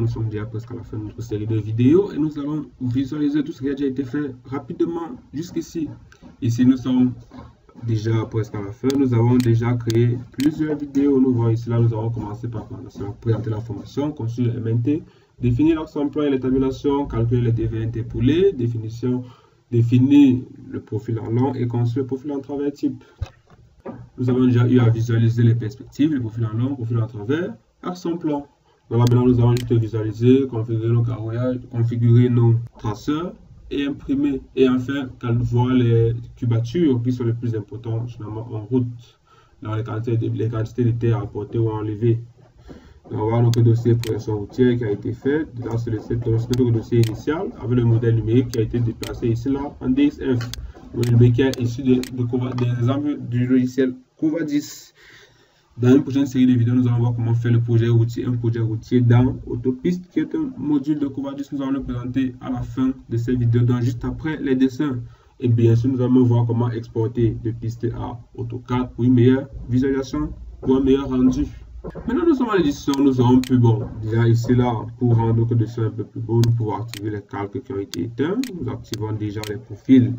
nous sommes déjà presque à la fin de notre série de vidéos et nous allons visualiser tout ce qui a déjà été fait rapidement jusqu'ici. Ici, nous sommes déjà presque à la fin. Nous avons déjà créé plusieurs vidéos. Nous voyons ici, là, nous avons commencé par présenter la formation, construire le MNT, définir l'axe emploi et les tabulations, calculer les DVNT poulés, définir le profil en long et construire le profil en travers type. Nous avons déjà eu à visualiser les perspectives, le profil en long, le profil en travers, axe en plan. Donc là, maintenant, nous allons juste visualiser, configurer nos carreaux, configurer nos traceurs et imprimer. Et enfin, voir les cubatures qui sont les plus importantes finalement en route, dans les quantités de terre à apporter ou à enlever. Donc, on va voir notre dossier progression routière qui a été fait. Là, c'est notre dossier initial avec le modèle numérique qui a été déplacé ici là en DXF. Le modèle numérique qui est issu des exemples du logiciel Covadis. Dans une prochaine série de vidéos, nous allons voir comment faire le projet routier, un projet routier dans Autopiste, qui est un module de Covadis. Nous allons le présenter à la fin de cette vidéo, donc juste après les dessins. Et bien sûr, nous allons voir comment exporter de piste à AutoCAD pour une meilleure visualisation, pour un meilleur rendu. Maintenant, nous sommes à l'édition, nous aurons pu, déjà ici là, pour rendre notre dessin un peu plus beau, nous pouvons activer les calques qui ont été éteints. Nous activons déjà les profils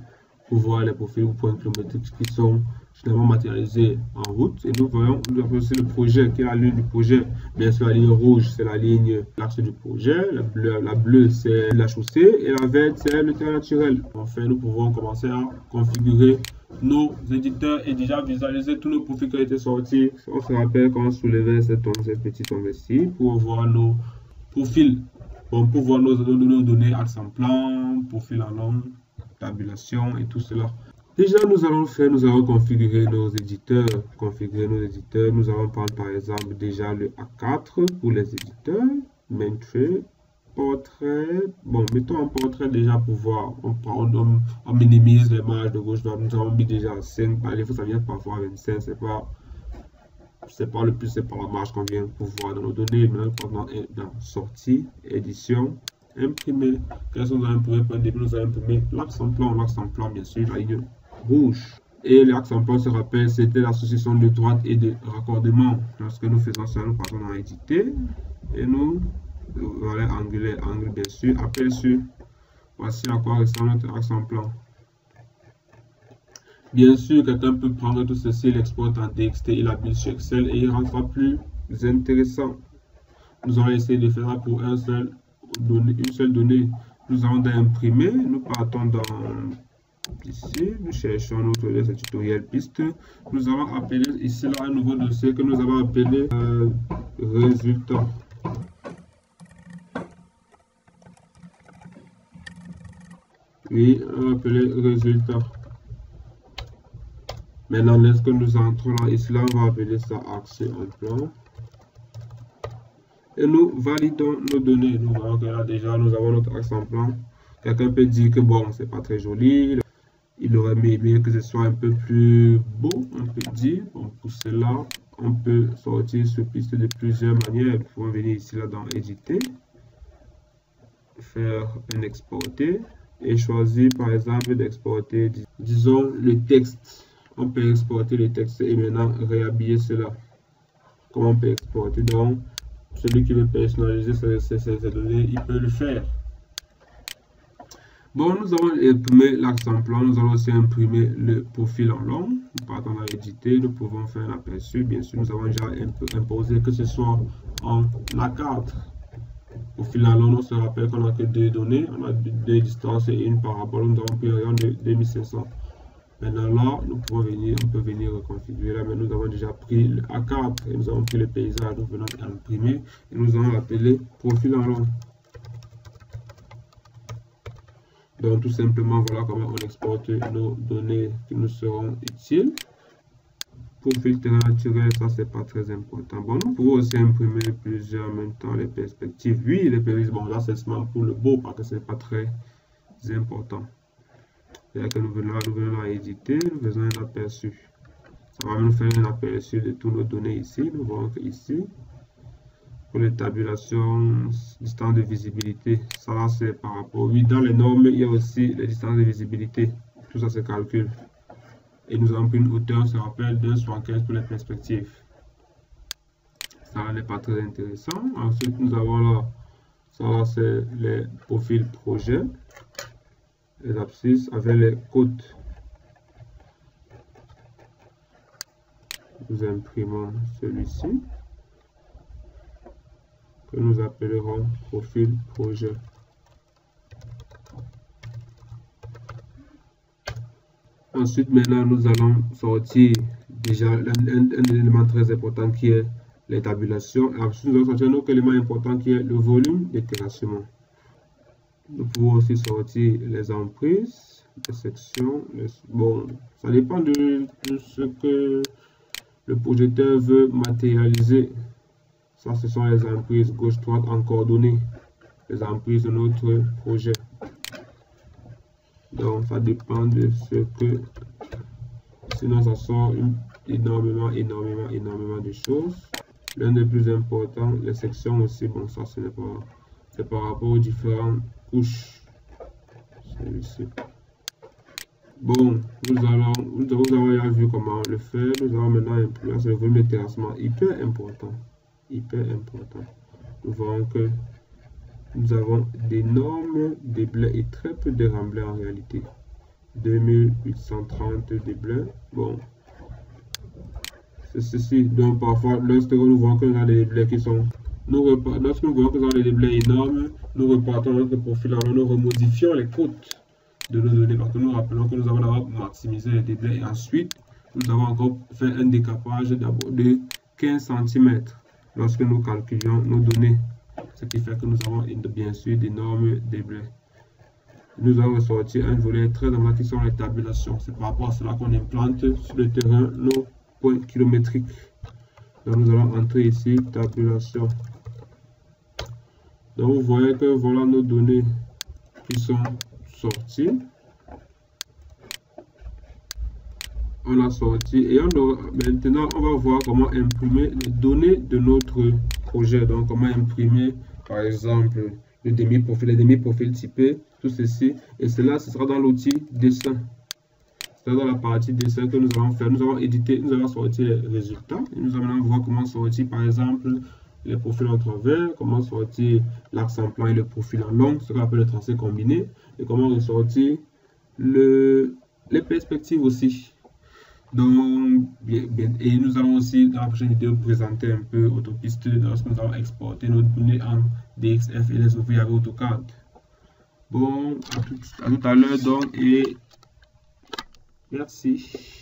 pour voir les profils ou points kilométriques qui sont finalement matérialisés en route. Et nous voyons aussi le projet, qui est la ligne du projet. Bien sûr, la ligne rouge, c'est l'axe du projet. La bleue, c'est la chaussée. Et la verte, c'est le terrain naturel. Enfin, nous pouvons commencer à configurer nos éditeurs et déjà visualiser tous nos profils qui ont été sortis. On se rappelle quand on soulevait cette petite ongle-ci pour voir nos profils. Pour voir nos données axe en plan, profil en long, tabulation et tout cela. Déjà, nous allons configurer nos éditeurs. Nous allons prendre par exemple déjà le A4 pour les éditeurs. Main trait, portrait. Bon, mettons un portrait déjà pour voir. On minimise les marges de gauche. Donc, nous avons mis déjà 5. Par défaut, ça vient parfois à 25. C'est pas le plus, c'est par la marge qu'on vient pour voir dans nos données. Maintenant, dans sortie, édition, imprimer. Qu'est-ce que nous allons imprimer? Pour un début, nous allons imprimer l'axe en plan, bien sûr, la ligne rouge. Et l'axe en plan, se rappelle, c'était l'association de droite et de raccordement. Lorsque nous faisons ça, nous partons dans éditer et nous voilà angle bien sûr, aperçu. Voici à quoi ressemble notre axe en plan. Bien sûr, quelqu'un peut prendre tout ceci, l'exporte en DXT, il l'habille sur Excel et il rendra plus intéressant. Nous allons essayer de faire ça pour une seule donnée. Nous allons imprimer, nous partons dans ici, nous cherchons notre tutoriel piste. Nous allons appeler ici là un nouveau dossier que nous allons appeler résultat. Oui, on va appeler résultat. Maintenant, lorsque nous entrons là, ici là, on va appeler ça axe en plan. Et nous validons nos données. Nous voyons que là déjà, nous avons notre axe en plan. Quelqu'un peut dire que bon, c'est pas très joli. Il aurait aimé que ce soit un peu plus beau, on peut dire. Bon, pour cela, on peut sortir ce piste de plusieurs manières. Nous pouvons venir ici là dans éditer, faire un exporter et choisir par exemple d'exporter, disons, le texte. On peut exporter le texte et maintenant réhabiller cela. Comment on peut exporter? Donc, celui qui veut personnaliser ses données, il peut le faire. Bon, nous avons imprimé l'axe en plan, nous allons aussi imprimer le profil en long. Nous partons à éditer, nous pouvons faire un aperçu. Bien sûr, nous avons déjà imposé que ce soit en A4. Profil en long, on se rappelle qu'on n'a que deux données, on a deux distances et une parabole. Nous avons pris un rayon de 2500. Maintenant là, on peut venir reconfigurer là, mais nous avons déjà pris le A4 et nous avons pris le paysage, nous venons imprimer et nous allons l'appeler profil en long. Donc tout simplement, voilà comment on exporte nos données qui nous seront utiles. Profil terrain naturel, ça c'est pas très important. Bon, nous pouvons aussi imprimer plusieurs en même temps les perspectives. Oui, les perspectives, bon là c'est seulement pour le beau parce que c'est pas très important. C'est-à-dire que nous venons à éditer, nous faisons un aperçu. Ça va nous faire un aperçu de toutes nos données ici. Nous voyons que ici, pour les tabulations, distance de visibilité, ça c'est par rapport. Oui, dans les normes, il y a aussi les distances de visibilité. Tout ça se calcule. Et nous avons pris une hauteur, on se rappelle, de 1,75 pour les perspectives. Ça n'est pas très intéressant. Ensuite, nous avons là Ça là, c'est les profils projet, les abscisses avec les côtes. Nous imprimons celui-ci, que nous appellerons profil projet. Ensuite, maintenant, nous allons sortir déjà un élément très important qui est les tabulations. Ensuite, nous allons sortir un autre élément important qui est le volume de terrassement. Nous pouvons aussi sortir les emprises, les sections. Bon, ça dépend de ce que le projecteur veut matérialiser. Ça, ce sont les emprises gauche-droite en coordonnées, les emprises de notre projet. Donc, ça dépend de ce que... Sinon, ça sort énormément de choses. L'un des plus importants, les sections aussi. Bon, ça, ce n'est pas... C'est par rapport aux différentes couches. Celui-ci. Bon, nous avons déjà vu comment le faire. Nous allons maintenant imprimer le volume de terrassement. Hyper important. Hyper important. Nous voyons que nous avons d'énormes déblais et très peu de remblais en réalité. 2830 déblais. Bon, c'est ceci. Donc parfois, lorsque nous voyons que nous avons des déblais qui sont... Lorsque nous voyons que nous avons des déblais énormes, nous repartons notre profil, alors nous remodifions les côtes de nos données parce que nous rappelons que nous avons d'abord maximisé les déblais et ensuite nous avons encore fait un décapage d'abord de 15 cm lorsque nous calculions nos données. Ce qui fait que nous avons bien sûr d'énormes déblais. Nous avons ressorti un volet très important qui sont les tabulations. C'est par rapport à cela qu'on implante sur le terrain nos points kilométriques. Donc nous allons entrer ici, tabulation. Donc vous voyez que voilà nos données qui sont sorties. On a sorti et maintenant on va voir comment imprimer les données de notre projet. Donc comment imprimer par exemple le demi-profil, les demi-profils typés, tout ceci. Et cela, ce sera dans l'outil dessin. C'est dans la partie dessin que nous allons faire. Nous allons éditer, nous allons sortir les résultats. Et nous allons voir comment sortir par exemple les profils en travers, comment sortir l'axe en plan et le profil en long, ce qu'on appelle le tracé combiné. Et comment ressortir les perspectives aussi. Donc, et nous allons aussi dans la prochaine vidéo présenter un peu Autopiste lorsque nous allons exporter nos données en DXF et les ouvrir avec AutoCAD. Bon, à tout à l'heure donc et merci.